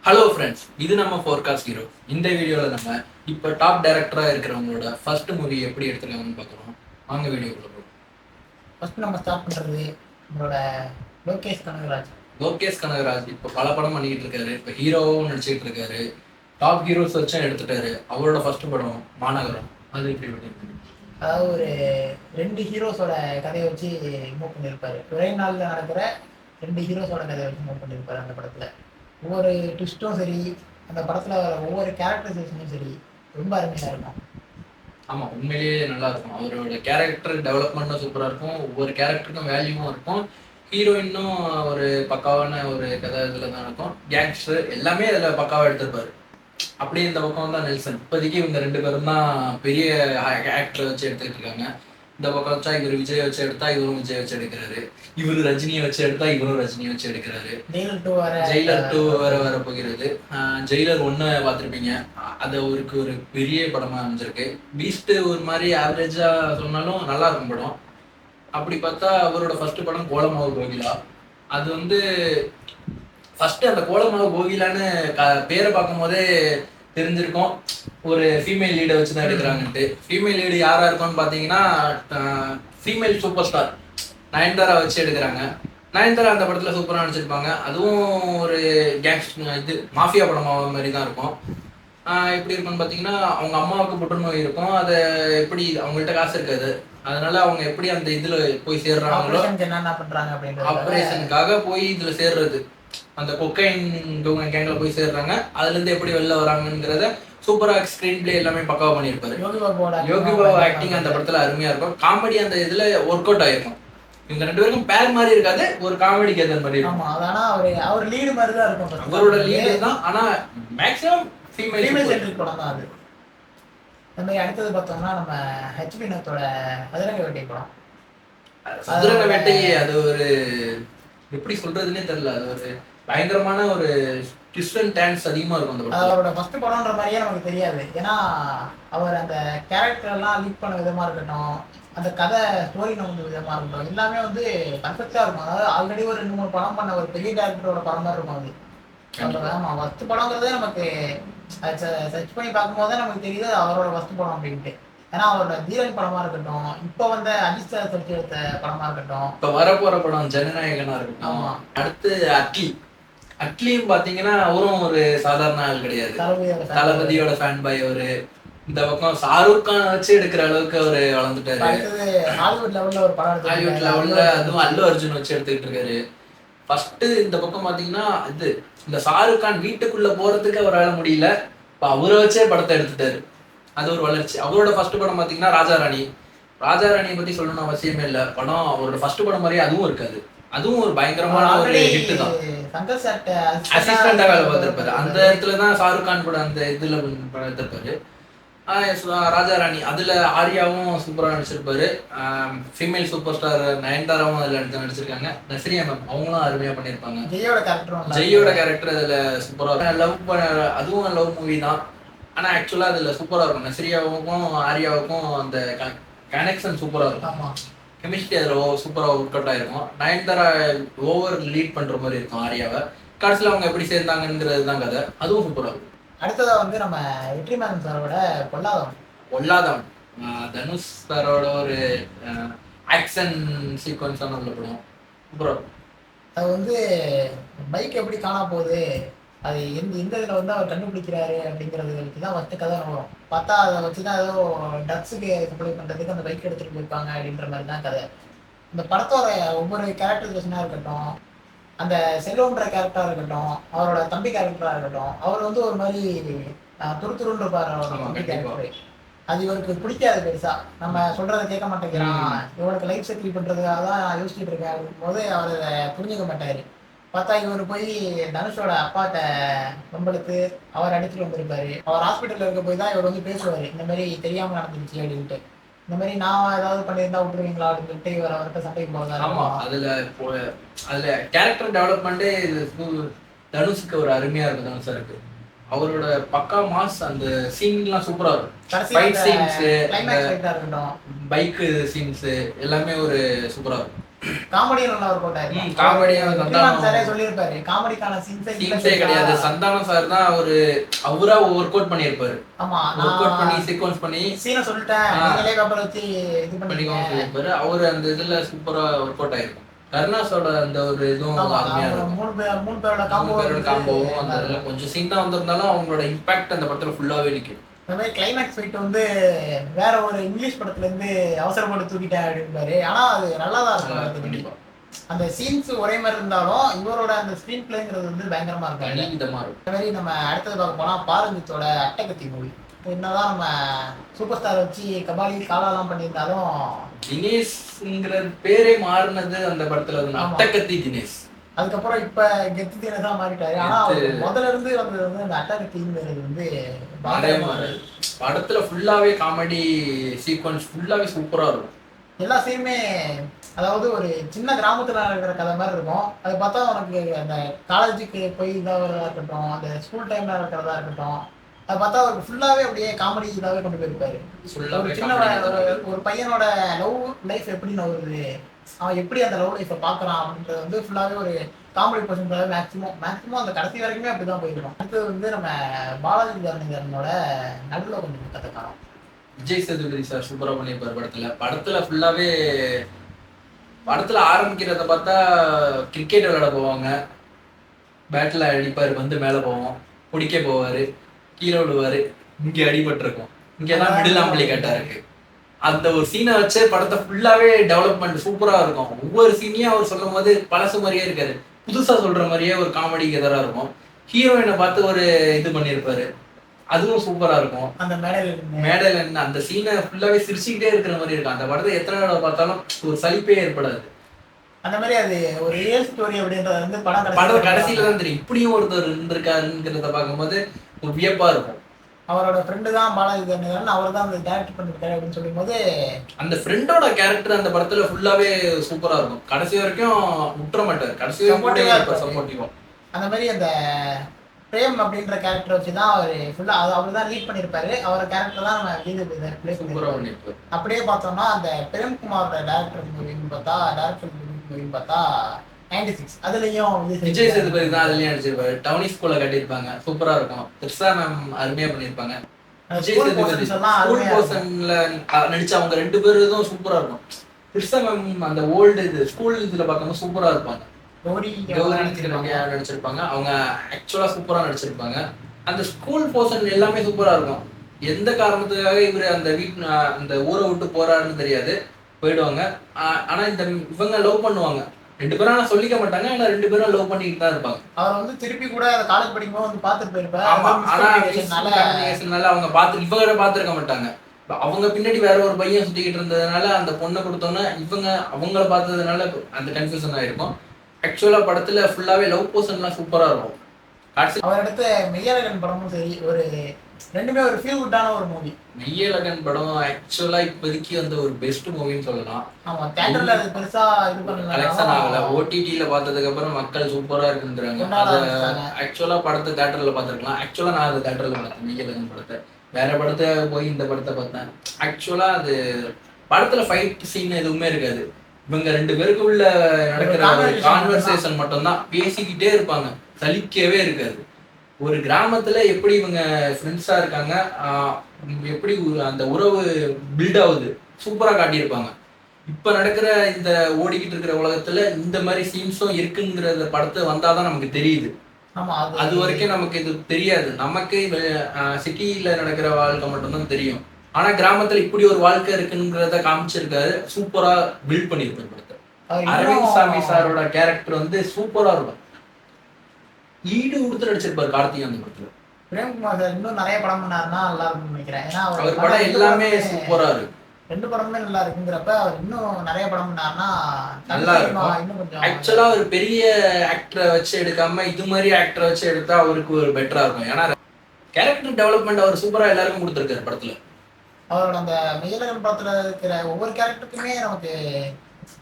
Hello friends, இது நம்ம forecast hero. இந்த வீடியோவில் நம்ம இப்போ டாப் டைரக்டராக இருக்கிறவங்களோட ஃபர்ஸ்ட் மூவி எப்படி எடுத்துருக்காங்கன்னு பார்க்குறோம். வாங்க வீடியோக்குள்ள போகிறோம். ஃபர்ஸ்ட் நம்ம ஸ்டார்ட் பண்ணுறது நம்மளோட லோகேஷ் கனகராஜ். லோகேஷ் கனகராஜ் இப்போ பல படம் பண்ணிக்கிட்டு இருக்காரு. இப்போ ஹீரோவும் நடிச்சுக்கிட்டு இருக்காரு. டாப் ஹீரோஸ் வச்சும் எடுத்துட்டாரு. அவரோட ஃபர்ஸ்ட் படம் மாநகரம். அது எப்படி பண்ணியிருக்காரு? அதாவது ஒரு 2 ஹீரோஸோட கதையை வச்சு மூவ் பண்ணியிருப்பாரு. ஒரே நாளில் நடக்கிற 2 ஹீரோஸோட கதையை வச்சு மூவ் பண்ணியிருப்பாரு. அந்த படத்தில் ஒவ்வொரு ட்விஸ்ட்டும் சரி, அந்த படத்தில் வர ஒவ்வொரு கேரக்டரைசேஷனும் சரி, ரொம்ப அருமையாக இருக்கும். ஆமாம், உண்மையிலேயே நல்லா இருக்கும். அவரோட கேரக்டர் டெவலப்மெண்ட்டும் சூப்பராக இருக்கும். ஒவ்வொரு கேரக்டருக்கும் வேல்யூவும் இருக்கும். ஹீரோயினும் ஒரு பக்காவான ஒரு கதை இதில் தான் இருக்கும். கேங்ஸ்டர் எல்லாமே அதில் பக்காவாக எடுத்திருப்பாரு. அப்படியே இந்த பக்கம் தான் நெல்சன். இப்போதைக்கு இவங்க 2 பேரும் தான் பெரிய ஆக்டரை வச்சு எடுத்துக்கிட்டு இருக்காங்க. இந்த பக்கம் வச்சா இவர் விஜய் வச்சு எடுத்தா இவரும் விஜய் வச்சு எடுக்கிறாரு. இவரு ரஜினியை வச்சு எடுத்தா இவரும் ரஜினியை வச்சு எடுக்கிறாரு. ஜெயிலர் 2 வர போகிறது. ஜெயிலர் 1 பார்த்துருப்பீங்க. அது அவருக்கு ஒரு பெரிய படமா அமைஞ்சிருக்கு. பீஸ்ட் ஒரு மாதிரி ஆவரேஜா சொன்னாலும் நல்லா இருக்கும் படம். அப்படி பார்த்தா அவரோட ஃபர்ஸ்ட் படம் கோலமாவு கோகிலா. அது வந்து ஃபர்ஸ்ட் அந்த கோலமாவு கோகிலான்னு பேரை பார்க்கும் போதே தெரிஞ்சிருக்கும் ஒரு ஃபீமேல் லீடை வச்சு தான் எடுக்கிறாங்கன்ட்டு. ஃபீமேல் லீடு யாரா இருக்கும்னு பார்த்தீங்கன்னா ஃபீமேல் சூப்பர் ஸ்டார் நயன்தாரா வச்சு எடுக்கிறாங்க. நயன்தாரா அந்த படத்தில் சூப்பராக நடிச்சிருப்பாங்க. அதுவும் ஒரு இது மாஃபியா படம் மாதிரி தான் இருக்கும். எப்படி இருக்கும்னு பார்த்தீங்கன்னா அவங்க அம்மாவுக்கு புற்றுநோய் இருக்கும். அதை எப்படி அவங்கள்ட்ட காசு இருக்காது, அதனால அவங்க எப்படி அந்த இதில் போய் சேர்றாங்களோ ஆப்ரேஷனுக்காக போய் இதில் சேர்றது, அந்த கொக்கைன் கேங்ல போய் சேர்றாங்க. அதுல இருந்து எப்படி வெளில வராங்கிறத சூப்பரா ஸ்கிரீன் பிளே எல்லாமே பக்காவா பண்ணியிருப்பாரு. யோகி பாபு ஆக்டிங் அந்த படத்துல அருமையா இருக்கும். காமெடி அந்த இதுல ஒர்க் அவுட் ஆயிருக்கும். இவங்க 2 பேருக்கும் பேர் மாதிரி இருக்காது, ஒரு காமெடிக்கு ஏற்ற மாதிரி இருக்கும். அவர் லீடு மாதிரி தான் இருக்கும். அவரோட லீடு தான், ஆனா மேக்ஸிமம் ஃபீமேல் சென்ட்ரிக் படம் தான் அது. நம்ம அடுத்தது பார்த்தோம்னா நம்ம ஹெச்பி நத்தோட சதுரங்க வேட்டை படம். சதுரங்க வேட்டை அது ஒரு எப்படி சொல்றதுன்னே தெரியல. அது ஒரு பயங்கரமான ஒரு ட்விஸ்ட் அண்ட் டர்ன்ஸ் அதிகமா இருக்கும் அந்த படம். அவரோட ஃபர்ஸ்ட் படம்ன்ற மாதிரியே நமக்கு தெரியாது. ஏன்னா அவர் அந்த கேரக்டர் எல்லாம் லீட் பண்ண விதமா இருக்கட்டும், அந்த கதை ஸ்டோரி நம்ம விதமா இருக்கட்டும், எல்லாமே வந்து பர்ஃபெக்டா இருக்கும். அதாவது ஆல்ரெடி ஒரு 2-3 படம் பண்ண ஒரு பெரிய டேரக்டரோட படம் தான் இருக்கும் அது. ஆமா, ஃபர்ஸ்ட் படங்கிறதே நமக்கு சர்ச் பண்ணி பார்க்கும்போது தான் நமக்கு தெரியுது அவரோட ஃபர்ஸ்ட் படம் அப்படின்ட்டு. ஏன்னா அவரோட தீரன் படமா இருக்கட்டும், இப்ப வந்த அஜித் சார் சர்ச் எடுத்த படமா இருக்கட்டும், இப்ப வரப்போற படம் ஜனநாயகனா இருக்கட்டும். அடுத்து அட்லியும் பாத்தீங்கன்னா அவரும் ஒரு சாதாரண ஆள் கிடையாது. தளபதியோட ஃபேன் பாய் அவரு. இந்த பக்கம் ஷாருக் கான் வச்சு எடுக்கிற அளவுக்கு அவரு வளர்ந்துட்டாரு. ஹாலிவுட் லெவல்ல ஒரு படம், ஹாலிவுட் லெவல்ல அதுவும் அல்லு அர்ஜுன் வச்சு எடுத்துக்கிட்டு இருக்காரு. ஃபர்ஸ்ட் இந்த பக்கம் பாத்தீங்கன்னா இது இந்த ஷாருக் கான் வீட்டுக்குள்ள போறதுக்கு அவரால் முடியல, இப்ப அவரை வச்சே படத்தை எடுத்துட்டாரு. அது ஒரு வளர்ச்சி. அவரோட ஃபர்ஸ்ட் படம் பாத்தீங்கன்னா ராஜாராணியை பத்தி சொல்லணும்னு அவசியமே இல்லை. படம் அவரோட ஃபர்ஸ்ட் படம் மாதிரியே அதுவும் இருக்காது. அதுவும் ஒரு பயங்கரமான ஒரு ஹிட் தான். அசிஸ்டண்டா வேலை பார்த்திருப்பாரு. அந்த இடத்துலதான் ஷாருக் கான் கூட அந்த இதுல எடுத்திருப்பாரு. ராஜாராணி அதுல ஆர்யாவும் சூப்பரா நடிச்சிருப்பாரு. ஃபீமேல் சூப்பர் ஸ்டார் நயன்தாராவும் அதுல நடிச்சிருக்காங்க. நஸ்ரியா மேம் அவங்களும் அருமையா பண்ணிருப்பாங்க. ஜெயோட கேரக்டர் அதுல சூப்பரா லவ் அதுவும் லவ் மூவி தான். ஆனா ஆக்சுவலா அதுல சூப்பரா இருக்கும். நஸ்ரியாவுக்கும் ஆர்யாவுக்கும் அந்த கனெக்ஷன் சூப்பரா இருக்கும். கெமிஸ்ட்ரி அதில் சூப்பராக ஒர்க் அவுட் ஆயிருக்கும். நயன்தாரா ஓவர் லீட் பண்ற மாதிரி இருக்கும் ஆர்யாவை. கடைசியில் அவங்க எப்படி சேர்ந்தாங்கிறது தான் கதை. அதுவும் சூப்பராக இருக்கும். அடுத்ததா வந்து நம்ம வெற்றிமாறன் சாரோட பொல்லாதவன் தனுஷ் சாரோட ஒரு ஆக்ஷன் சீக்வன்ஸான உள்ள படம் சூப்பராக இருக்கும். அது வந்து பைக் எப்படி காணா போகுது, அது எந்த இதில் வந்து அவர் கண்டுபிடிக்கிறாரு அப்படிங்கிறது வச்சு தான் ஃபஸ்ட்டு கதை வரும். பார்த்தா அதை வச்சு தான் ஏதோ ட்ரக்ஸுக்கு சப்ளை பண்ணுறதுக்கு அந்த பைக் எடுத்துகிட்டு போயிருப்பாங்க அப்படின்ற மாதிரி தான் கதை. இந்த படத்தோட ஒவ்வொரு கேரக்டரைசேஷனாக இருக்கட்டும், அந்த செல்வம்ன்ற கேரக்டராக இருக்கட்டும், அவரோட தம்பி கேரக்டராக இருக்கட்டும், அவர் வந்து ஒரு மாதிரி துருத்துருன்னு இருப்பார் அவரோட தம்பி கேரக்டர். அது இவருக்கு பிடிக்காது பெருசா. நம்ம சொல்றதை கேட்க மாட்டேங்கிறான், இவனுக்கு லைஃப் செட்டில் பண்ணுறதுக்காக தான் யோசிச்சுட்டு இருக்கேன் போது அவர் அதை புரிஞ்சுக்க மாட்டாரு. பார்த்தா இவர் போய் தனுஷோட அப்பாட்ட நம்மளுக்கு அவர் அடிச்சுட்டு வந்திருப்பாரு. அவர் ஹாஸ்பிட்டல்ல இருக்க போய் தான் இவர் வந்து பேசுவாரு, இந்த மாதிரி தெரியாம நடந்துருச்சு அப்படின்ட்டு. இந்த மாதிரி நான் ஏதாவது பண்ணியிருந்தா விட்டுருவீங்களா அப்படின்னு சொல்லிட்டு இவர் அவர்கிட்ட சண்டைக்கு போகிறதா. ஆமா, அதுல கேரக்டர் டெவலப்மெண்ட்டே தனுஷுக்கு ஒரு அருமையா இருக்கும். தனுஷருக்கு அவரோட பக்கா மாஸ் அந்த சீன்லாம் சூப்பரா இருக்கும். ஃபைட் சீன்ஸ், பைக் சீன்ஸ் எல்லாமே ஒரு சூப்பரா இருக்கும். காமெடியும் நல்லா ஒர்க் அவுட் ஆயிருக்கும். காமெடியும் வெற்றிமாறன் சாரே சொல்லியிருப்பாரு, காமெடிக்கான சீன்ஸே கிடையாது. சந்தானம் சார் தான் அவரா ஒர்க் அவுட் பண்ணியிருப்பாரு. ஆமா, ஒர்க் அவுட் பண்ணி சீக்வன்ஸ் பண்ணி சீனை சொல்லிட்டேன், நீங்களே பேப்பர் வச்சு இது பண்ணிக்கோங்க சொல்லியிருப்பாரு. அவரு அந்த இதுல சூப்பரா ஒர்க் அவுட் ஆயிருக்கும். கருணாஸோட அந்த ஒரு இதுவும் அருமையா இருக்கும். மூணு பேரோட காம்போவும் அந்த இதுல கொஞ்சம் சீன் தான் வந்திருந்தாலும் அவங்களோட இம்பாக்ட் அந்த படத்துல ஃபுல்லாவே நிற்கும். இந்த மாதிரி கிளைமேக்ஸ் ஃபைட் வேற ஒரு இங்கிலீஷ் படத்துல இருந்து அவசரப்பட்டு தூக்கிட்டேன் அப்படின்பாரு. ஆனா அது நல்லா தான் இருக்கும். கண்டிப்பா அந்த சீன்ஸ் ஒரே மாதிரி இருந்தாலும் இவரோட அந்த ஸ்கிரீன் பிளேங்கிறது பயங்கரமா இருக்கும். இந்த மாதிரி நம்ம அடுத்தது பார்க்க போனா பாரஞ்சித்தோட அட்டகத்தி மூவி. என்னதான் நம்ம சூப்பர் ஸ்டார் வச்சு கபாலி காலாலாம் பண்ணியிருந்தாலும் தினேஷ்ங்கிற பேரே மாறினது அந்த படத்துல அட்டகத்தி தினேஷ். அதுக்கப்புறம் இப்ப கெத்து தினேஷா மாறிட்டாரு. ஆனா முதல்ல இருந்து வந்தது அந்த அட்டகத்திங்கிறது படத்துல ஃபுல்லாவே காமெடி சீக்வன்ஸ் ஃபுல்லாவே சூப்பரா இருக்கும். எல்லா சீனுமே அதாவது ஒரு சின்ன கிராமத்துல இருக்கிற கதை மாதிரி இருக்கும். அது பார்த்தா உனக்கு அந்த காலேஜுக்கு போய் இதாகிறதா இருக்கட்டும், அந்த ஸ்கூல் டைம்ல இருக்கிறதா இருக்கட்டும், அதை பார்த்தா அவருக்கு ஃபுல்லாவே அப்படியே காமெடி இதாவே கொண்டு போயிருப்பாரு. ஒரு சின்ன ஒரு பையனோட லவ் லைஃப் எப்படி நவுறுது, அவன் எப்படி அந்த லவ் லைஃப்பை பார்க்குறான் அப்படின்றது ஃபுல்லாவே ஒரு காமெடி பர்சன்டாகவே மேக்ஸிமம் அந்த கடைசி வரைக்குமே அப்படிதான் போயிருக்கோம். அடுத்தது நம்ம பாலாஜி தரணிதரனோட நடுவில் கொஞ்சம் கதை காணும். விஜய் சேதுபதி சார் சூப்பரா பண்ணியிருப்பாரு படத்துல ஃபுல்லாவே. படத்துல ஆரம்பிக்கிறத பார்த்தா கிரிக்கெட் விளையாட போவாங்க, பேட்டில் அடிப்பாரு, மேலே போவோம், பிடிக்க போவாரு, கீழே விழுவாரு, இங்கே அடிபட்டிருக்கும், இங்கெல்லாம் மிடில் ஆம்பிளிகேட்டா இருக்கு. அந்த ஒரு சீனை வச்சு படத்தை ஃபுல்லாவே டெவலப்மெண்ட் சூப்பரா இருக்கும். ஒவ்வொரு சீனையும் அவர் சொல்லும் போது பழசு மாதிரியே இருக்காரு, புதுசா சொல்ற மாதிரியே ஒரு காமெடி எதிராக இருக்கும். ஹீரோயினை பார்த்து ஒரு இது பண்ணியிருப்பாரு, அதுவும் சூப்பரா இருக்கும். அந்த மேடையில அந்த சீனை ஃபுல்லாவே சிரிச்சுக்கிட்டே இருக்கிற மாதிரி இருக்கும். அந்த படத்தை எத்தனை தடவை பார்த்தாலும் ஒரு சலிப்பே ஏற்படாது. அந்த மாதிரி அது ஒரு ரியல் ஸ்டோரி அப்படின்றது படம் கடைசியில தான் தெரியும் இப்படியும் ஒருத்தர் இருந்திருக்காருங்கிறத பார்க்கும்போது ஒரு வியப்பா இருக்கும். அவரோட ஃப்ரெண்டு தான் பாலாஜி தரணிதரன், அவர் தான் அந்த டைரக்ட் பண்ணிருக்காரு அப்படின்னு சொல்லும் போது அந்த ஃப்ரெண்டோட கேரக்டர் அந்த படத்துல ஃபுல்லாவே சூப்பரா இருக்கும். கடைசி வரைக்கும் விட்டுற மாட்டார், கடைசி வரைக்கும் சப்போர்ட்டிவா. அந்த மாதிரி அந்த பிரேம் அப்படின்ற கேரக்டர் வச்சுதான் அவர் ஃபுல்லா அவர் தான் லீட் பண்ணிருப்பாரு. அவர் கேரக்டர் தான் நம்ம விஜய் பிளே பண்ணிருப்பாரு. அப்படியே பார்த்தோம்னா அந்த பிரேம்குமாரோட டேரக்டர் மூவின்னு பார்த்தா 96 அதுலயும் விஜய் சேதுபதி தான் அதுலயும் நடிச்சிருப்பாரு. டவுனி ஸ்கூல்ல கட்டியிருப்பாங்க, சூப்பரா இருக்கும். திரிஷா மேம் அருமையா பண்ணிருப்பாங்க. விஜய் சேதுபதி ஸ்கூல் போர்ஷன்ல நடிச்ச அவங்க 2 பேரும் சூப்பரா இருக்கும். திரிஷா மேம் அந்த ஓல்டு ஸ்கூல் இதுல பார்க்கும்போது சூப்பரா இருப்பாங்க. கௌரி நடிச்சிருப்பாங்க. அவங்க ஆக்சுவலா சூப்பரா நடிச்சிருப்பாங்க. அந்த ஸ்கூல் போர்ஷன் எல்லாமே சூப்பரா இருக்கும். எந்த காரணத்துக்காக இவரு அந்த ஊரை விட்டு போறாருன்னு தெரியாது, போயிடுவாங்க. ஆனா இவங்க லவ் பண்ணுவாங்க. 2 பேரும் ஆனா சொல்லிக்க மாட்டாங்க, ஆனா 2 பேரும் லவ் பண்ணிட்டு தான் இருப்பாங்க. அவர் திருப்பி கூட காலேஜ் படிக்கும்போது பார்த்துட்டு போயிருப்பாரு. அவங்க இவங்க பார்த்துருக்க மாட்டாங்க. அவங்க பின்னாடி வேற ஒரு பையன் சுத்திக்கிட்டு இருந்ததுனால அந்த பொண்ணை கொடுத்தோன்னா அவங்கள பார்த்ததுனால அந்த கன்ஃபியூஷன் ஆயிருக்கும். ஆக்சுவலா படத்துல ஃபுல்லாவே லவ் போர்ஷன்லாம் சூப்பரா இருக்கும். அவர் அடுத்த மெய்யழகன் படமும் சரி, ஒரு ரெண்டுமே ஒரு ஃபீல் குட்டான ஒரு மூவி. மெய்யழகன் படம் ஆக்சுவலா இப்போதைக்கு ஒரு பெஸ்ட் மூவின்னு சொல்லலாம். ஆமா, தியேட்டர்ல அது பெருசா இது பண்ணல, கலெக்ஷன் ஆகல. ஓடிடில பார்த்ததுக்கு அப்புறம் மக்கள் சூப்பரா இருக்குன்றாங்க. அது ஆக்சுவலா படத்தை தியேட்டர்ல பார்த்திருக்கலாம். ஆக்சுவலா நான் அது தியேட்டர்ல பார்த்தேன் மெய்யழகன் படத்தை. வேற படத்தை போய் இந்த படத்தை பார்த்தேன். ஆக்சுவலா அது படத்துல ஃபைட் சீன் எதுவுமே இருக்காது. இவங்க 2 பேருக்குள்ள நடக்கிற கான்வர்சேஷன் மட்டும்தான், பேசிக்கிட்டே இருப்பாங்க, சலிக்கவே இருக்காது. ஒரு கிராமத்துல எப்படி இவங்க ஃப்ரெண்ட்ஸா இருக்காங்க, எப்படி அந்த உறவு பில்ட் ஆகுது சூப்பரா காட்டியிருப்பாங்க. இப்ப நடக்கிற இந்த ஓடிக்கிட்டு இருக்கிற உலகத்துல இந்த மாதிரி சீன்ஸும் இருக்குங்கிற படத்தை வந்தாதான் நமக்கு தெரியுது. அது வரைக்கும் நமக்கு இது தெரியாது. நமக்கு சிட்டியில நடக்கிற வாழ்க்கை மட்டும்தான் தெரியும். ஆனா கிராமத்துல இப்படி ஒரு வாழ்க்கை இருக்குங்கிறத காமிச்சிருக்காரு, சூப்பரா பில்ட் பண்ணிருக்காரு படத்தை. அரவிந்த் சாமி சாரோட கேரக்டர் சூப்பரா இருக்கும். ஈடு கொடுத்து நடிச்சிருப்பாரு கார்த்திக் அந்த படத்துல. பிரேம்குமார் சார் இன்னும் நிறைய படம் பண்ணாருன்னா நல்லா இருக்கும்னு நினைக்கிறேன். ஏன்னா அவர் படம் எல்லாமே சூப்பரா இருக்கு. 2 படமுமே நல்லா இருக்குங்கிறப்ப அவர் இன்னும் நிறைய படம் பண்ணாருன்னா நல்லா இருக்கும். இன்னும் கொஞ்சம் ஆக்சுவலா ஒரு பெரிய ஆக்டரை வச்சு எடுக்காம இது மாதிரி ஆக்டரை வச்சு எடுத்தா அவருக்கு ஒரு பெட்டரா இருக்கும். ஏன்னா கேரக்டர் டெவலப்மெண்ட் அவர் சூப்பரா எல்லாருக்கும் கொடுத்துருக்காரு படத்துல. அவரோட அந்த மெய்யழகன் படத்துல இருக்கிற ஒவ்வொரு கேரக்டருக்குமே நமக்கு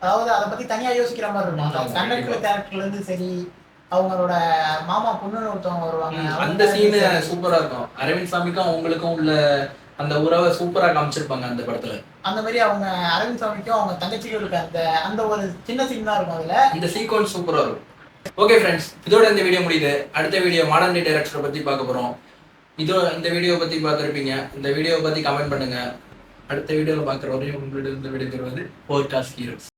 அதாவது அதை பத்தி தனியா யோசிக்கிற மாதிரி இருக்கும். கண்டக்டர் கேரக்டர்ல இருந்து சரி, அவங்களோட மாமா பொண்ணுன்னு ஒருத்தவங்க வருவாங்க, அந்த சீன் சூப்பரா இருக்கும். அரவிந்த் சாமிக்கும் அவங்களுக்கும் உள்ள அந்த உறவை சூப்பரா காமிச்சிருப்பாங்க அந்த படத்துல. அந்த மாதிரி அவங்க அரவிந்த் சாமிக்கும் அவங்க தங்கச்சிகளுக்கு அந்த அந்த ஒரு சின்ன சீன் தான் இருக்கும் அதுல. இந்த சீக்வன்ஸ் சூப்பரா இருக்கும். ஓகே ஃப்ரெண்ட்ஸ், இதோட இந்த வீடியோ முடியுது. அடுத்த வீடியோ மாடர்ன் டே டைரக்டரை பத்தி பார்க்க போறோம். இந்த வீடியோ பத்தி பார்த்துருப்பீங்க. இந்த வீடியோவை பத்தி கமெண்ட் பண்ணுங்க. அடுத்த வீடியோவில் பார்க்குற வரையும் உங்களிடம் இந்த வீடியோ தருவது போட்காஸ்ட் ஹீரோஸ்.